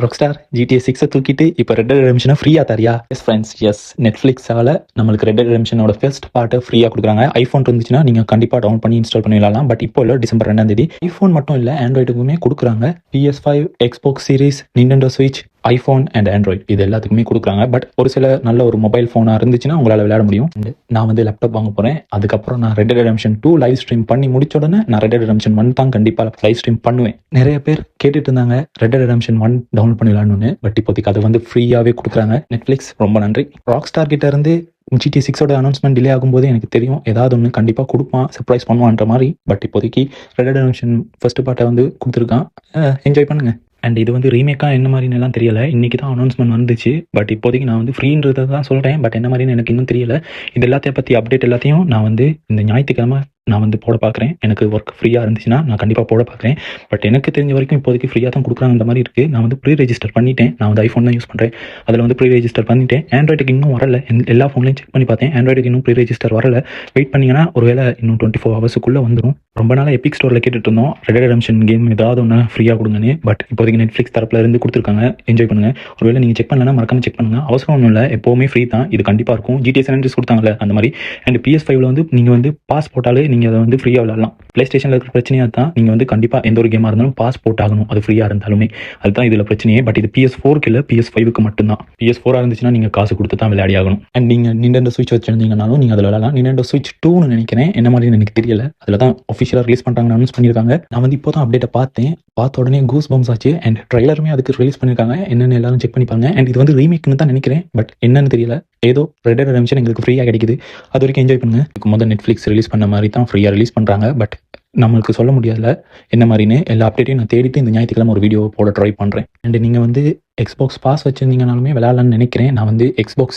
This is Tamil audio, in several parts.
ராக்ஸ்டார் GTA 6 தூக்கிட்டு இப்போ ரெட் டெட் ரெடெம்ஷனை ஃப்ரீயாக தரியா? S friends, S. நெட்ஃப்ளிக்ஸால் நம்மளுக்கு ரெட் டெட் ரெடெம்ஷனோட ஃபர்ஸ்ட் பார்ட்டை ஃப்ரீயாக கொடுக்குறாங்க. ஐஃபோன் இருந்துச்சுன்னா நீங்கள் கண்டிப்பாக டவுன் பண்ணி இன்ஸ்டால் பண்ணி விடலாம். பட் இப்போ இல்லை, டிசம்பர் 2 ஐஃபோன் மட்டும் இல்லை, ஆண்ட்ராய்டுக்குமே கொடுக்குறாங்க. PS5, Xbox series, Nintendo Switch, iPhone and Android இது எல்லாத்துக்குமே கொடுக்குறாங்க. பட் ஒரு சில நல்ல ஒரு மொபைல் ஃபோனாக இருந்துச்சுன்னா உங்களால் விளையாட முடியும். நான் வந்து லேப்டாப் வாங்க போகிறேன். அதுக்கப்புறம் நான் ரெட் டெட் ரெடெம்ஷன் 2 லைவ் ஸ்ட்ரீம் பண்ணி முடிச்ச உடனே நான் ரெட் டெட் ரெடெம்ஷன் 1 தான் கண்டிப்பாக லைவ் ஸ்ட்ரீம் பண்ணுவேன். நிறைய பேர் கேட்டுட்டு இருந்தாங்க ரெட் டெட் ரெடெம்ஷன் 1 டவுன்லோட் பண்ணி விளையாடணும்னு. பட் இப்போதைக்கு அது வந்து ஃப்ரீயாகவே கொடுக்குறாங்க. நெட்ஃப்ளிக்ஸ் ரொம்ப நன்றி. ராக்ஸ்டார் கிட்ட இருந்து GTA 6 அனௌன்ஸ்மெண்ட் டிலே ஆகும்போது எனக்கு தெரியும் ஏதாவது ஒன்று கண்டிப்பாக கொடுப்பான், சர்ப்ரைஸ் பண்ணுவான்ற மாதிரி. பட் இப்போதைக்கு ரெட் டெட் ரெடெம்ஷன் ஃபர்ஸ்ட் பார்ட்டை வந்து கொடுத்துருக்கான். என்ஜாய் பண்ணுங்க. அண்ட் இது வந்து ரீமேக்காக என்ன மாதிரின்னு எல்லாம் தெரியல. இன்றைக்கி தான் அனௌன்ஸ்மெண்ட் வந்துச்சு. பட் இப்போதைக்கு நான் வந்து ஃப்ரீன்றதை தான் சொல்கிறேன். பட் என்ன மாதிரின்னு எனக்கு இன்னும் தெரியல. இது எல்லாத்தையும் பற்றி அப்டேட் எல்லாத்தையும் நான் வந்து இந்த ஞாயிற்றுக்கிழமை நான் வந்து போட பார்க்குறேன். எனக்கு ஒர்க் ஃப்ரீயாக இருந்துச்சுன்னா நான் கண்டிப்பாக போட பார்க்குறேன். பட் எனக்கு தெரிஞ்ச வரைக்கும் இப்போதைக்கு ஃப்ரீயாக தான் கொடுக்குறாங்க மாதிரி இருக்குது. நான் வந்து ப்ரீ ரெஜிஸ்டர் பண்ணிட்டேன். நான் வந்து ஐஃபோன் தான் யூஸ் பண்ணுறேன். அதில் வந்து ப்ரீ ரெஜிஸ்டர் பண்ணிட்டேன். ஆண்ட்ராய்டுக்கு இன்னும் வரல. எல்லா ஃபோன்லையும் செக் பண்ணி பார்த்தேன். ஆண்ட்ராய்டுக்கு இன்னும் ப்ரீ ரெஜிஸ்டர் வரல. வெயிட் பண்ணிங்கன்னா ஒருவேளை இன்னும் 24 ஹவர்ஸுக்குள்ளே வந்துடும். ரொம்ப நாளாக எபிக் ஸ்டோரில் கேட்டுட்டு இருந்தோம் ரெட் டெட் ரெடெம்ஷன் கேம் ஏதாவது ஒன்று ஃப்ரீயாக கொடுங்கன்னு. பட் இப்போதைக்கு நெட்ஃப்ளிக்ஸ் தரப்பில் இருந்து கொடுத்துருக்காங்க. என்ஜாய் பண்ணுங்கள். ஒருவேளை நீங்கள் செக் பண்ணலன்னா மறக்காம செக் பண்ணுங்கள். அவசரம் ஒன்றும் இல்லை, எப்போவுமே ஃப்ரீ தான். இது கண்டிப்பாக இருக்கும். GTA San Andreas கொடுத்தாங்கல்ல அந்த மாதிரி. அண்ட் PS5 வந்து நீங்கள் வந்து பாஸ் போட்டாலே நீங்கள் அதை வந்து ஃப்ரீயாக விளையாடலாம். ப்ளே ஸ்டேஷனில் இருக்கிற பிரச்சனையாக தான் நீங்கள் வந்து கண்டிப்பாக எந்த ஒரு கேமாக இருந்தாலும் பாஸ் போட்டாகணும். அது ஃப்ரீயாக இருந்தாலுமே அதுதான் இதில் பிரச்சனையே. பட் இது PS4க்கு இல்லை, PS5க்கு மட்டும்தான். PS4 இருந்துச்சுன்னா நீங்கள் காசு கொடுத்து தான் விளையாடி ஆகணும். அண்ட் நீங்கள் Nintendo Switch வச்சிருந்தீங்கனாலும் நீங்கள் அதில் விளையாடலாம். Nintendo Switch 2ன்னு நினைக்கிறேன், என்ன மாதிரி எனக்கு தெரியல. அதில் தான் அஃபிஷியலாக ரிலீஸ் பண்ணுறாங்கன்னு அனௌன்ஸ் பண்ணியிருக்காங்க. நான் வந்து இப்போ தான் அப்டேட்டை பார்த்தேன். பார்த்த உடனே கூஸ் பம்ஸ் ஆச்சு. அண்ட் ட்ரைலருமே அதுக்கு ரிலீஸ் பண்ணியிருக்காங்க. என்னென்னு எல்லாரும் செக் பண்ணிப்பாங்க. அண்ட் இது வந்து ரீமேக்னு தான் நினைக்கிறேன். பட் என்னன்னு தெரியல. ஏதோ ரெட் டெட் ரெடெம்ஷன் எங்களுக்கு ஃப்ரீயாக கிடைக்குது. அது வரைக்கும் என்ஜாய் பண்ணுங்க. இதுக்கு முதல் நெட்ஃப்ளிக்ஸ் ரிலீஸ் பண்ண மாதிரி தான் ஃப்ரீயாக ரிலீஸ் பண்ணுறாங்க. பட் நம்மளுக்கு சொல்ல முடியாதுல என்ன மாதிரின்னு. எல்லா அப்டேட்டையும் நான் தேடிட்டு இந்த ஞாயிற்றுக்கிழமை ஒரு வீடியோ போட ட்ரை பண்ணுறேன். அண்ட் நீங்கள் வந்து Xbox பாஸ் வச்சுருந்தீங்கனாலுமே விளையாடலான்னு நினைக்கிறேன். நான் வந்து Xbox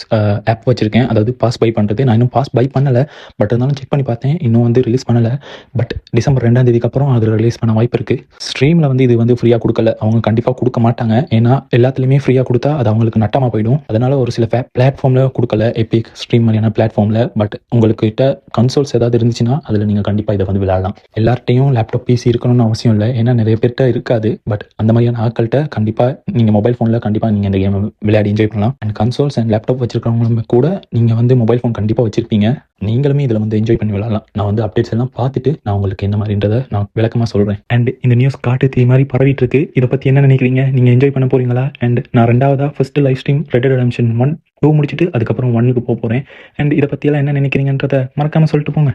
ஆப் வச்சுருக்கேன், அதாவது பாஸ் பை பண்ணுறது. நான் இன்னும் பாஸ் பை பண்ணலை. பட் இருந்தாலும் செக் பண்ணி பார்த்தேன், இன்னும் வந்து ரிலீஸ் பண்ணலை. பட் டிசம்பர் 2 அப்புறம் அது ரிலீஸ் பண்ண வாய்ப்பு இருக்குது. ஸ்ட்ரீமில் வந்து இது வந்து ஃப்ரீயாக கொடுக்கல. அவங்க கண்டிப்பாக கொடுக்க மாட்டாங்க. ஏன்னா எல்லாத்துலேயுமே ஃப்ரீயாக கொடுத்தா அது அவங்களுக்கு நட்டமாக போயிடும். அதனால் ஒரு சில பிளாட்ஃபார்மில் கொடுக்கல, எபிக் ஸ்ட்ரீம் மாதிரியான பிளாட்ஃபார்மில். பட் உங்கள்கிட்ட கன்சோல்ஸ் ஏதாவது இருந்துச்சுன்னா அதில் நீங்கள் கண்டிப்பாக இதை வந்து விளையாடலாம். எல்லார்ட்டையும் லேப்டாப் PC இருக்கணும்னு அவசியம் இல்லை. ஏன்னா நிறைய பேர்கிட்ட இருக்காது. பட் அந்த மாதிரியான ஆட்கள்கிட்ட கண்டிப்பாக நீங்கள் மொபைல் ஃபோனில் கண்டிப்பாக நீங்கள் இந்த கேமை விளையாடி என்ஜாய் பண்ணலாம். அண்ட் கன்சோல்ஸ் அண்ட் லேப்டாப் வச்சிருக்கிறவங்களுமே கூட நீங்கள் வந்து மொபைல் ஃபோன் கண்டிப்பாக வச்சிருப்பீங்க. நீங்களுமே இதில் வந்து என்ஜாய் பண்ணி விளையாடலாம். நான் வந்து அப்டேட்ஸ் எல்லாம் பார்த்துட்டு நான் உங்களுக்கு என்ன மாதிரின்றதை நான் விளக்கமாக சொல்கிறேன். அண்ட் இந்த நியூஸ் காட்டு தீ மாதிரி பரவிட்டு இருக்கு. இதை பற்றி என்ன நினைக்கிறீங்க? நீங்கள் என்ஜாய் பண்ண போறீங்களா? அண்ட் நான் ரெண்டாவதாக first live stream Red Dead Redemption 1, 2 முடிச்சுட்டு அதுக்கப்புறம் 1க்கு போக போகிறேன். அண்ட் இதை பற்றியெல்லாம் என்ன நினைக்கிறீங்கன்றதை மறக்காமல் சொல்லிட்டு போங்க.